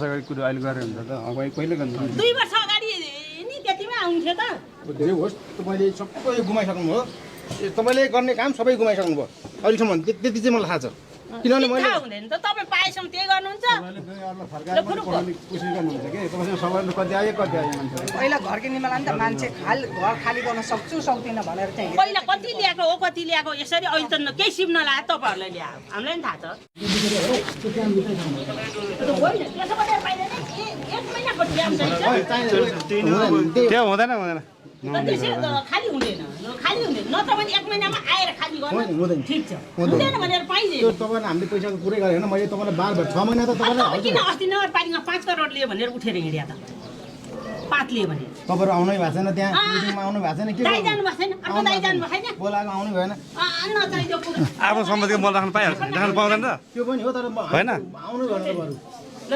अगाडि कुरो अहिले गरेर हुन्छ त अब कहिले गर्नु 2 वर्ष अगाडि नि त्यतिमै आउँथ्यो त जे होस् तपाईले सबै गुमाइसक्नु भयो तपाईले गर्ने काम सबै गुमाइसक्नु भयो अहिलेसम्म त्यति चाहिँ मलाई थाहा छ किनभने मैले थाहा हुँदैन त तपाईँ पाएसम्म त्यही गर्नुहुन्छ कोसिस गर्नुहुन्छ कि तपाईँसँग सबैले कति आयो मान्छे पहिला घर किन्नेमा लान्छ मान्छे घर खाली गर्न सक्छु सक्दिनँ भनेर चाहिँ पहिला कति ल्याएको हो कति ल्याएको यसरी अहिले त केही सिप नलायो तपाईँहरूले ल्यायो हामीलाई पनि थाहा छ होइन त्यसो गरेर पाइँदैन एक महिनाको टाइम चाहिन्छ त्यो हुँदैन खाली हुँदैन नत्र भने 1 महिनामा आएर खाली गर्नु ठिक छ हुँदैन भनेर पाइँदैन त्यो तपाईले हामीले पैसाको कुरै गरेन मैले तपाईलाई बार 6 महिना त तपाईले किन अस्ति नगरपालिकामा 5 करोड लियो भनेर उठेर हिँड्या त 5 लियो भने तपाईहरु आउनै भएको छैन त्यहाँ मिटिङमा आउनु भएको छैन के दाइ जानु भएको छैन अर्को दाइ जानु भएको छैन बोलाएको आउनु भएन नचाहिँ त्यो आफ्नो सम्मतिको बोल राख्नु पाइहाल्छ राख्नु पाउँदैन र त्यो पनि हो तर होइन आउनु भनेर बरु ल